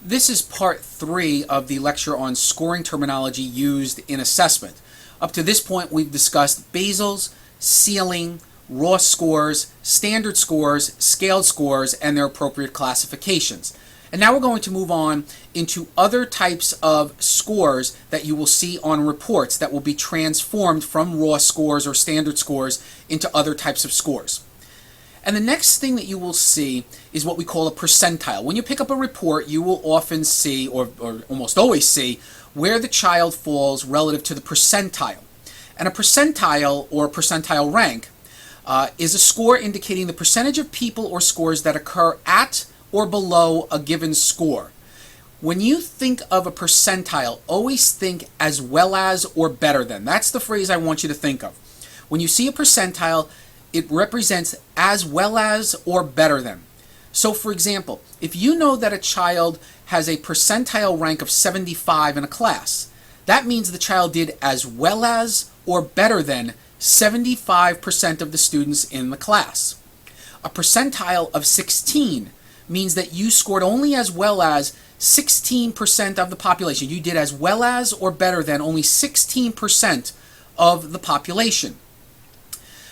This is part 3 of the lecture on scoring terminology used in assessment. Up to this point, we've discussed basals, ceiling, raw scores, standard scores, scaled scores, and their appropriate classifications. And now we're going to move on into other types of scores that you will see on reports that will be transformed from raw scores or standard scores into other types of scores. And the next thing that you will see is what we call a percentile. When you pick up a report, you will often see, or almost always see, where the child falls relative to the percentile. And a percentile, or percentile rank, is a score indicating the percentage of people or scores that occur at or below a given score. When you think of a percentile, always think as well as or better than. That's the phrase I want you to think of. When you see a percentile, it represents as well as or better than. So for example, if you know that a child has a percentile rank of 75 in a class, that means the child did as well as or better than 75% of the students in the class. A percentile of 16 means that you scored only as well as 16% of the population. You did as well as or better than only 16% of the population.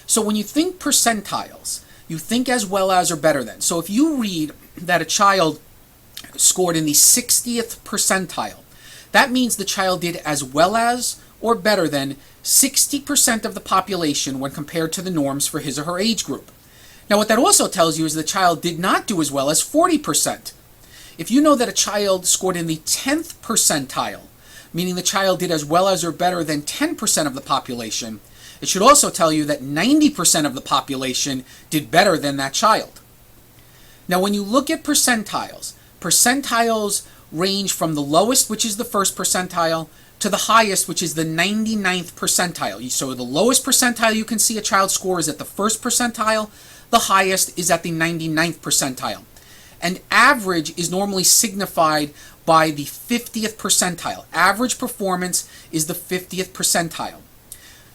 So when you think percentiles, you think as well as or better than. So if you read that a child scored in the 60th percentile, that means the child did as well as or better than 60% of the population when compared to the norms for his or her age group. Now what that also tells you is the child did not do as well as 40%. If you know that a child scored in the 10th percentile, meaning the child did as well as or better than 10% of the population, it should also tell you that 90% of the population did better than that child. Now when you look at percentiles, percentiles range from the lowest, which is the first percentile, to the highest, which is the 99th percentile. So the lowest percentile you can see a child score is at the first percentile, the highest is at the 99th percentile. And average is normally signified by the 50th percentile. Average performance is the 50th percentile.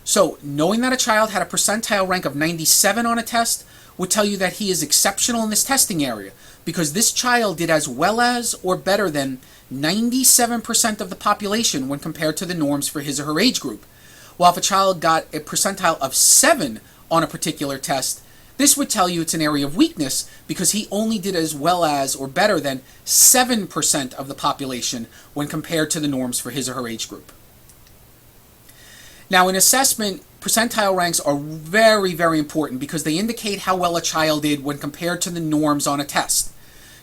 So knowing that a child had a percentile rank of 97 on a test would tell you that he is exceptional in this testing area because this child did as well as or better than 97% of the population when compared to the norms for his or her age group. While if a child got a percentile of 7 on a particular test, this would tell you it's an area of weakness because he only did as well as or better than 7% of the population when compared to the norms for his or her age group. Now in assessment, percentile ranks are very, very important because they indicate how well a child did when compared to the norms on a test.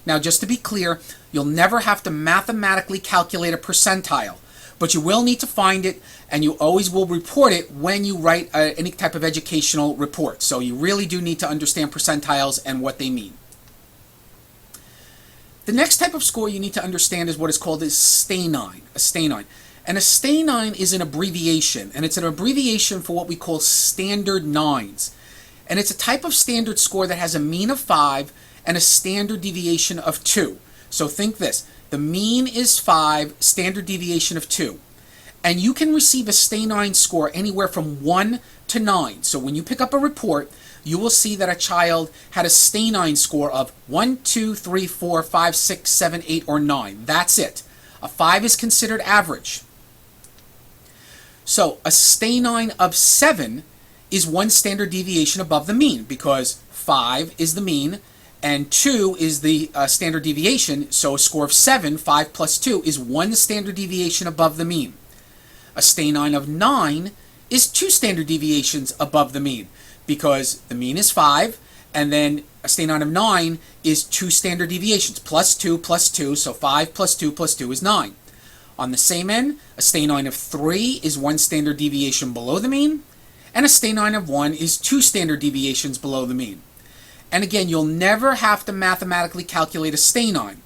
Now just to be clear, you'll never have to mathematically calculate a percentile, but you will need to find it and you always will report it when you write any type of educational report. So you really do need to understand percentiles and what they mean. The next type of score you need to understand is what is called a stanine. And a stanine is an abbreviation, and it's an abbreviation for what we call standard nines. And it's a type of standard score that has a mean of 5 and a standard deviation of 2. So think this, the mean is 5, standard deviation of 2. And you can receive a stanine score anywhere from 1 to 9. So when you pick up a report, you will see that a child had a stanine score of 1, 2, 3, 4, 5, 6, 7, 8, or 9. That's it. A 5 is considered average. So a stanine of 7 is 1 standard deviation above the mean because 5 is the mean and 2 is the standard deviation. So a score of 7, 5 plus 2, is 1 standard deviation above the mean. A stanine of 9 is 2 standard deviations above the mean because the mean is 5 and then a stanine of 9 is 2 standard deviations, plus 2, so 5 plus 2 plus 2 is 9. On the same end, a stanine of 3 is 1 standard deviation below the mean, and a stanine of 1 is 2 standard deviations below the mean. And again, you'll never have to mathematically calculate a stanine,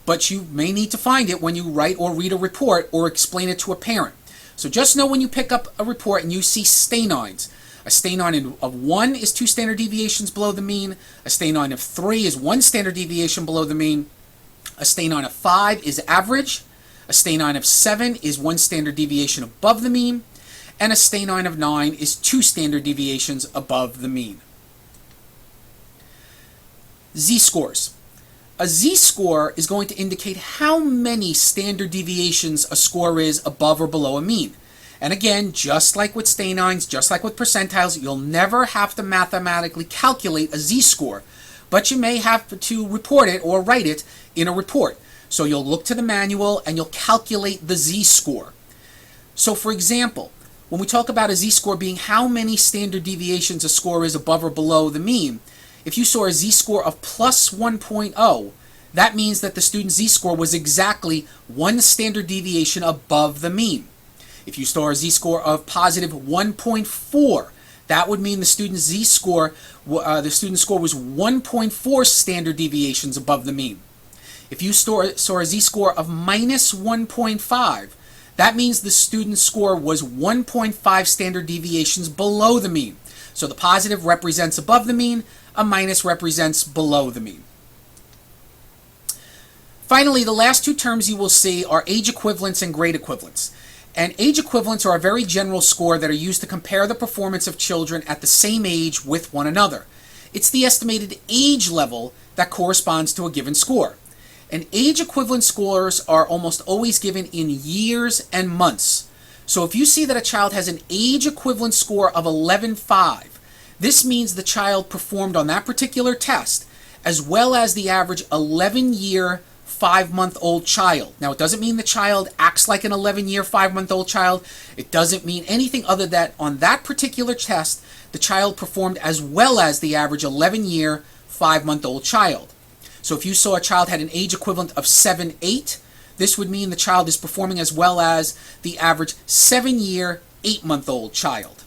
but you may need to find it when you write or read a report or explain it to a parent. So just know when you pick up a report and you see stanines, a stanine of 1 is 2 standard deviations below the mean, a stanine of 3 is 1 standard deviation below the mean, a stanine of 5 is average, a stanine of 7 is 1 standard deviation above the mean, and a stanine of 9 is 2 standard deviations above the mean. Z-scores. A z-score is going to indicate how many standard deviations a score is above or below a mean. And again, just like with Stanines, just like with percentiles, you'll never have to mathematically calculate a z-score, but you may have to report it or write it in a report. So you'll look to the manual and you'll calculate the z-score. So for example, when we talk about a z-score being how many standard deviations a score is above or below the mean, if you saw a z-score of plus 1.0, that means that the student's z-score was exactly one standard deviation above the mean. If you saw a z-score of positive 1.4, that would mean the student's z-score, the student's score was 1.4 standard deviations above the mean. If you saw a z-score of minus 1.5, that means the student's score was 1.5 standard deviations below the mean. So the positive represents above the mean, a minus represents below the mean. Finally, the last two terms you will see are age equivalents and grade equivalents. And age equivalents are a very general score that are used to compare the performance of children at the same age with one another. It's the estimated age level that corresponds to a given score. And age equivalent scores are almost always given in years and months. So if you see that a child has an age equivalent score of 11.5, this means the child performed on that particular test as well as the average 11-year, 5-month-old child. Now, it doesn't mean the child acts like an 11-year, 5-month-old child. It doesn't mean anything other than on that particular test, the child performed as well as the average 11-year, 5-month-old child. So if you saw a child had an age equivalent of 7.8, this would mean the child is performing as well as the average 7-year, 8-month-old child.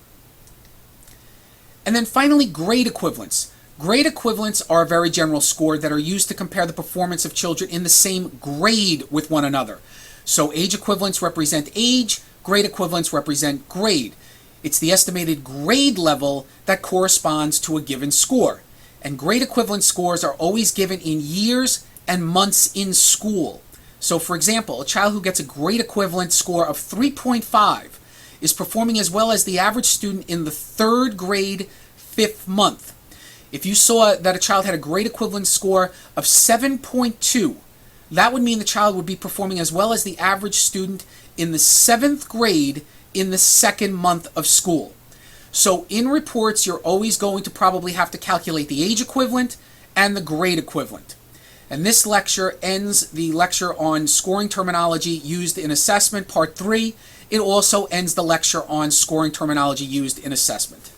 And then finally, grade equivalents. Grade equivalents are a very general score that are used to compare the performance of children in the same grade with one another. So age equivalents represent age, grade equivalents represent grade. It's the estimated grade level that corresponds to a given score. And grade equivalent scores are always given in years and months in school. So for example, a child who gets a grade equivalent score of 3.5 is performing as well as the average student in the 3rd grade, 5th month. If you saw that a child had a grade equivalent score of 7.2, that would mean the child would be performing as well as the average student in the 7th grade in the 2nd month of school. So in reports, you're always going to probably have to calculate the age equivalent and the grade equivalent. And this lecture ends the lecture on scoring terminology used in assessment, part 3. It also ends the lecture on scoring terminology used in assessment.